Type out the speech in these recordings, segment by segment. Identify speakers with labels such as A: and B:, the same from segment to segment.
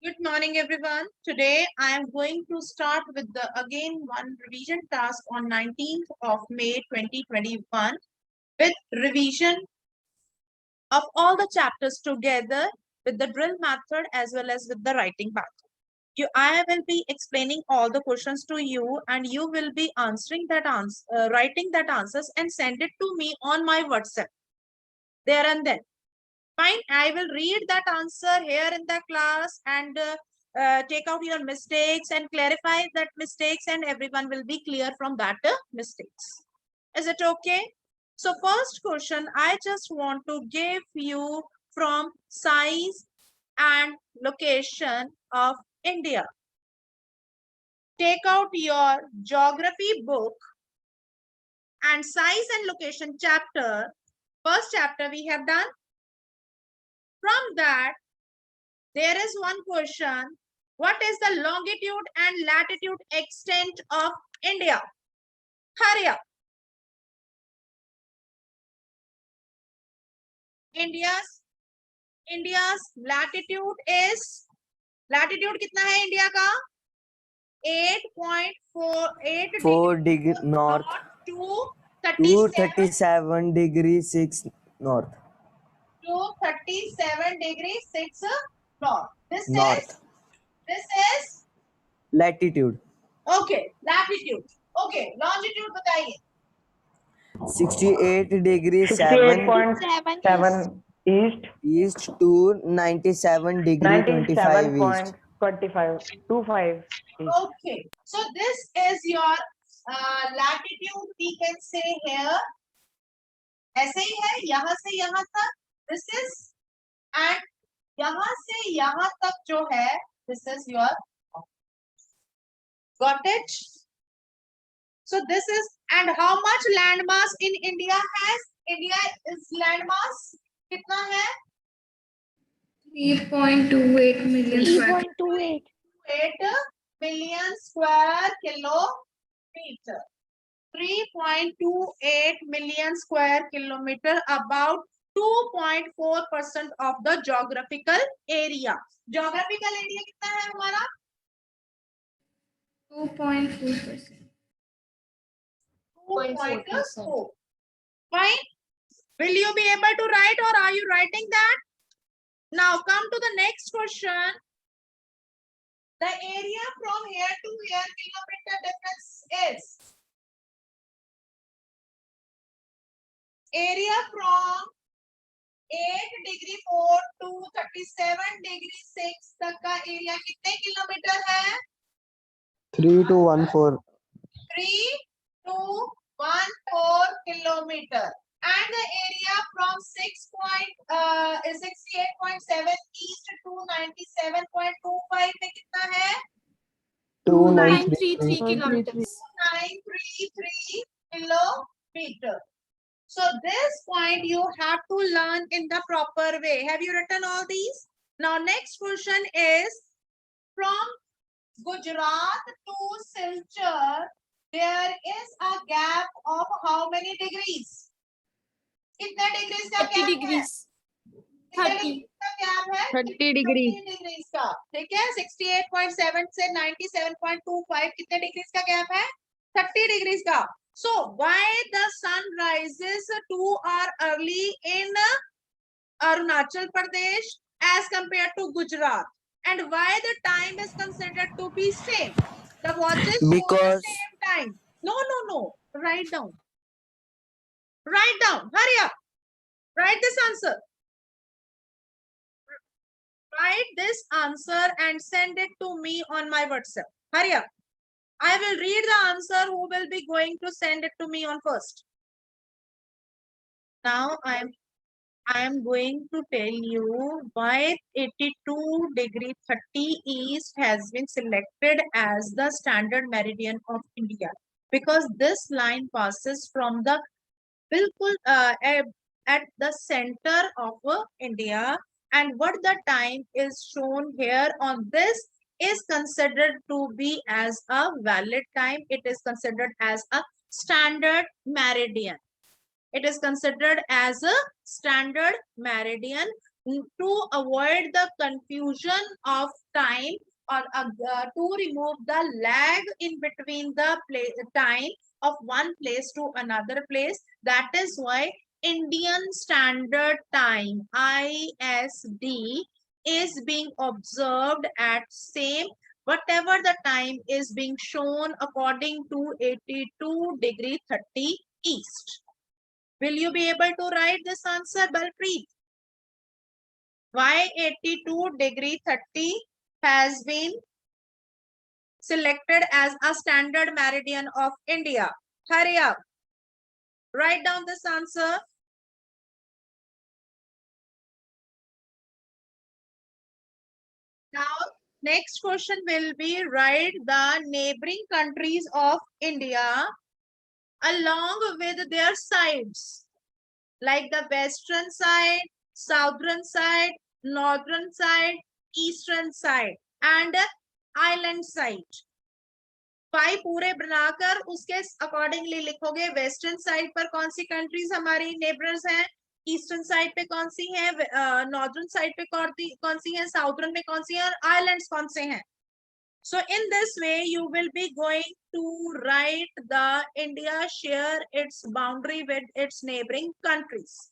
A: Good morning, everyone. Today I am going to start with the again one revision task on 19th of May 2021 with revision of all the chapters together with the drill method as well as with the writing method. I will be explaining all the questions to you and you will be answering that answer, writing that answers and send it to me on my WhatsApp there and then. Fine, I will read that answer here in the class and take out your mistakes and clarify that mistakes and everyone will be clear from that mistakes. Is it okay? So first question, I just want to give you from size and location of India. Take out your geography book and size and location chapter. First chapter we have done. From that, there is one question. What is the longitude and latitude extent of India? Hurry up. India's latitude is, latitude कितना है India का? 8.48
B: 4 degree north
A: to
B: 237 degree 6 north.
A: to 37 degree 6 north. This is
B: Latitude
A: okay. Latitude. Okay. Longitude बताइए.
B: 68 degree
C: 68.7
B: east to 97 degree 25 east.
C: 97.25
A: Okay, so this is your latitude. We can say here. ऐसे ही है यहाँ से यहाँ तक. This is and यहाँ से यहाँ तक जो है. This is your. Got it? So this is and how much landmass in India has? India is landmass कितना है?
D: 3.28 million square
A: 8 million square kilometer. 3.28 million square kilometer, about 2.4% of the geographical area. Geographical area कितना है हमारा?
D: 2.4%.
A: 2.4. Fine. Will you be able to write or are you writing that? Now come to the next question. The area from here to here kilometer difference is. Area from 8 degree 4 to 37 degree 6 तक का area कितने kilometre है?
B: 3214.
A: 3214 kilometer. And the area from 68.7 east to 97.25 में कितना है?
D: 2933 kilometers.
A: 933 kilometer. So this point you have to learn in the proper way. Have you written all these? Now next question is from Gujarat to Silchar, there is a gap of how many degrees? कितने degrees का
D: 30
A: gap
D: degrees.
A: है?
D: 30.
A: का gap है?
C: 30 degree.
A: 30 degrees का. ठीक है? 68.7 से 97.25 कितने degrees का gap है? 30 degrees का. So why the sun rises 2 hours early in Arunachal Pradesh as compared to Gujarat? And why the time is considered to be same? The watches show the
B: Because-
A: same time. No. Write down. Write down. Hurry up. Write this answer. Write this answer and send it to me on my WhatsApp. Hurry up. I will read the answer. Who will be going to send it to me on first? Now I am going to tell you why 82 degree 30 east has been selected as the standard meridian of India, because this line passes from the bilkul at the center of India, and what the time is shown here on this is considered to be as a valid time. It is considered as a standard meridian. It is considered as a standard meridian To avoid the confusion of time or to remove the lag in between the time of one place to another place. That is why Indian Standard Time ISD is being observed at same whatever the time is being shown according to 82°30 east. Will you be able to write this answer, Balpreet? Why 82°30 has been selected as a standard meridian of India? Hurry up. Write down this answer. Now, next question will be write the neighboring countries of India along with their sides, like the western side, southern side, northern side, eastern side and island side. 5 पूरे बनाकर उसके accordingly लिखोगे western side पर कौन सी countries हमारी neighbours हैं, eastern side पे कौन सी है, नॉर्दर्न साइड पे कौन सी है, साउथर्न में कौन सी है और आइलैंड्स कौन से हैं. So in this way you will be going to write the India share its boundary with its neighboring countries.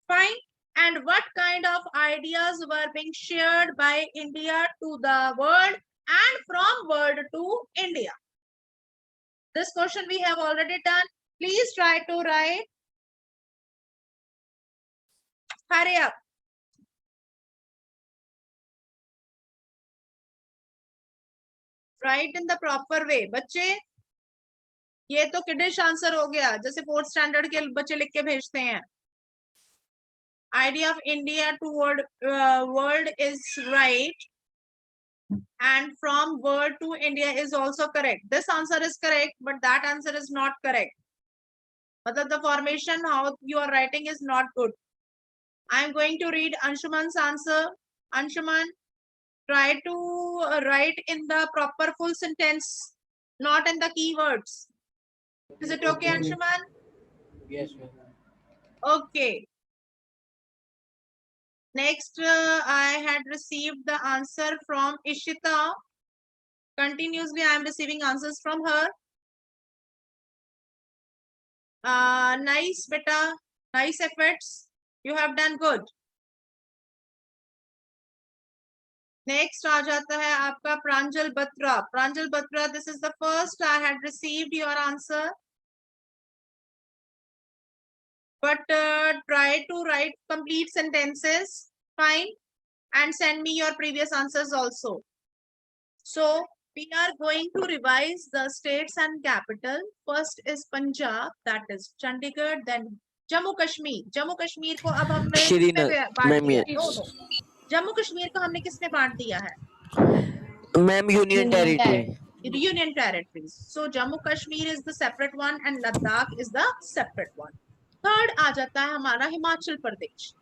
A: Fine. And what kind of ideas were being shared by India to the world and from world to India? This question we have already done. Please try to write. Hurry up. Write in the proper way. बच्चे ये तो kiddish answer हो गया, जैसे 4th standard के बच्चे लिख के भेजते हैं. Idea of India toward world is right, and from world to India is also correct. This answer is correct, but that answer is not correct. But the formation how you are writing is not good. I am going to read Anshuman's answer. Anshuman, try to write in the proper full sentence, not in the keywords. Is it okay, Anshuman?
E: Yes, ma'am.
A: Okay. Next, I had received the answer from Ishita. Continuously, I am receiving answers from her. Nice, beta. Nice efforts. You have done good. Next आ जाता है आपका प्रांजल बत्रा. प्रांजल Batra, this is the first I had received your answer. But try to write complete sentences, fine, and send me your previous answers also. So we are going to revise the states and capital. First is Punjab, that is Chandigarh, then Jammu Kashmir. Jammu Kashmir को अब हमने किसमें बांट दिया? No, no. Jammu Kashmir को हमने किसमें बांट दिया है?
B: Ma'am, Union Territory.
A: Union territories. So Jammu Kashmir is the separate one and Ladakh is the separate one. Third आ जाता है हमारा Himachal Pradesh.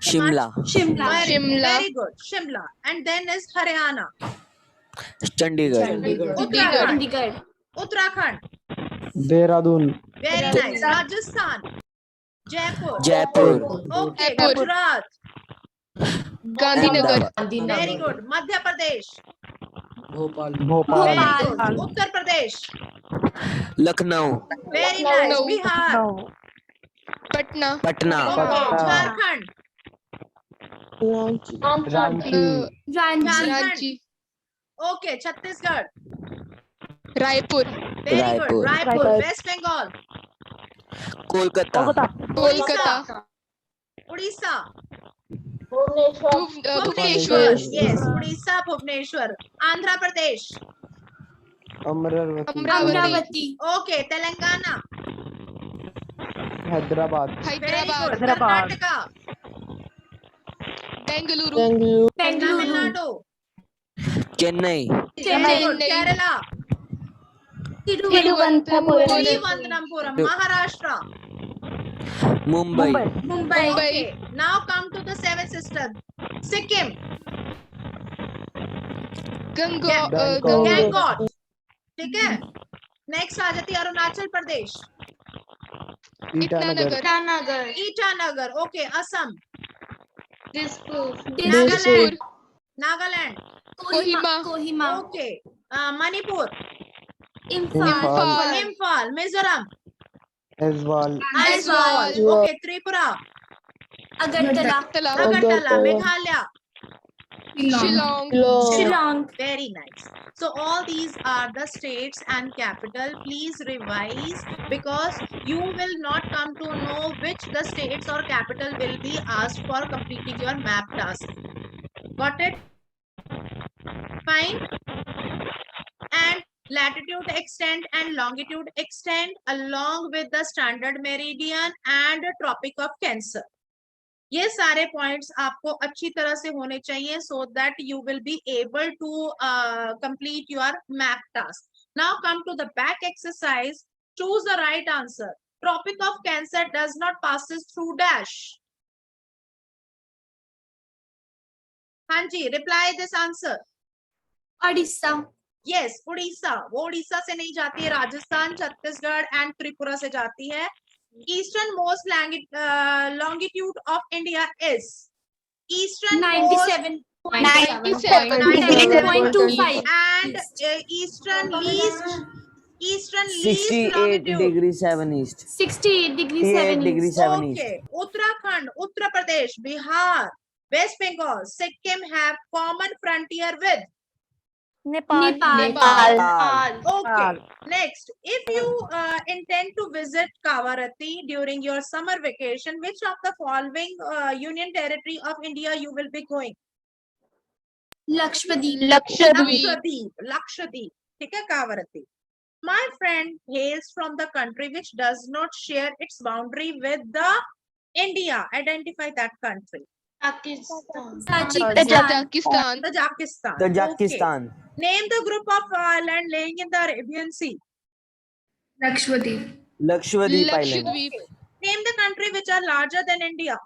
B: Shimla.
A: Very good. Shimla. And then is Haryana.
B: Chandigarh.
A: Uttarakhand.
F: Dehradun.
A: Very nice. Rajasthan. Jaipur.
B: Jaipur.
A: Okay. Gujarat.
B: Ahmedabad.
A: Very good. Madhya Pradesh.
E: Bhopal.
A: Very good. Uttar Pradesh.
B: Lucknow.
A: Very nice. Bihar.
G: Patna,
B: Patna.
A: Jharkhand.
F: Ranchi.
G: Ranchi,
A: Okay. Chhattisgarh.
G: Raipur,
A: Very good.
B: Raipur.
A: Raipur. West Bengal.
B: Kolkata.
G: Kolkata,
A: Odisha.
G: Bhubaneswar,
A: Yes. Odisha, Bhubaneswar. Andhra Pradesh.
F: Amravati.
G: Amravati,
A: Okay. Telangana.
F: Hyderabad.
A: Very good.
G: Hyderabad,
A: Karnataka.
G: Bengaluru,
A: Tamil Nadu.
B: Chennai.
A: Very good.
G: Chennai.
A: Kerala.
G: Tiruvananthapuram,
A: Thiruvananthapuram. Maharashtra.
B: Mumbai.
A: Mumbai. Okay. Now come to the seven sisters. Sikkim.
F: Bangkok.
A: Gangtok. ठीक है. Next आ जाती है Arunachal Pradesh.
F: Itanagar.
A: Itanagar. Okay. Assam.
G: Dispur.
A: Nagaland.
G: Kohima.
A: Okay. Manipur.
F: Imphal.
A: Imphal. Mizoram.
F: Aizawl.
A: Aizawl. Okay. Tripura.
G: Agartala.
A: Agartala. Meghalaya.
G: Shillong.
A: Very nice. So all these are the states and capital. Please revise because you will not come to know which the states or capital will be asked for completing your map task. Got it? Fine. And latitude extent and longitude extent along with the standard meridian and Tropic of Cancer. ये सारे points आपको अच्छी तरह से होने चाहिए so that you will be able to complete your map task. Now come to the back exercise. Choose the right answer. Tropic of Cancer does not passes through dash. Hanji, reply this answer.
G: Odisha.
A: Yes, Orissa. वो उड़ीसा से नहीं जाती है, Rajasthan, Chhattisgarh and Tripura से जाती है. Easternmost longitude of India is easternmost
G: 97.25.
A: and eastern least
B: 68
A: longitude.
B: degrees 7 east.
G: 68 degrees
B: 68
G: 7
B: degrees 7 east.
A: Okay, Uttarakhand, Uttar Pradesh, Bihar, West Bengal, Sikkim have common frontier with.
G: Nepal.
A: Okay, next, if you intend to visit Kavarati during your summer vacation, which of the following union territory of India you will be going?
G: Lakshadweep.
A: Lakshadweep. ठीक है, Kavarati. My friend hails from the country which does not share its boundary with the India. Identify that country.
G: Tajikistan.
A: Tajikistan.
B: Tajikistan.
A: Okay. Name the group of island laying in the Arabian Sea.
D: Lakshadweep.
B: Lakshadweep Island.
A: Name the country which are larger than India.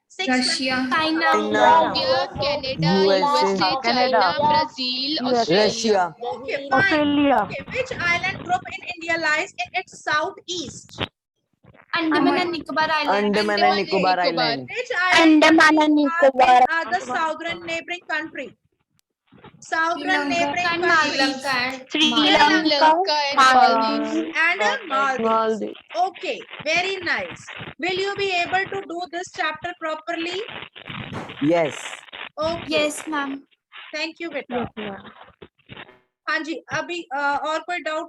A: 6
D: Russia.
G: China.
F: USA.
G: Canada, USA, China, Brazil, Australia.
B: Russia.
A: Okay, fine.
C: Australia.
A: Okay, which island group in India lies in its southeast?
G: Andaman and Nicobar Island.
B: Andaman and Nicobar Island.
A: Which island are the southern neighboring country? Southern neighboring country.
G: Sri
A: Lanka
G: and Maldives.
A: And Maldives. Okay, very nice. Will you be able to do this chapter properly?
B: Yes.
A: Okay.
G: Yes, ma'am.
A: Thank you, beta. हाँ जी, अभी और कोई doubt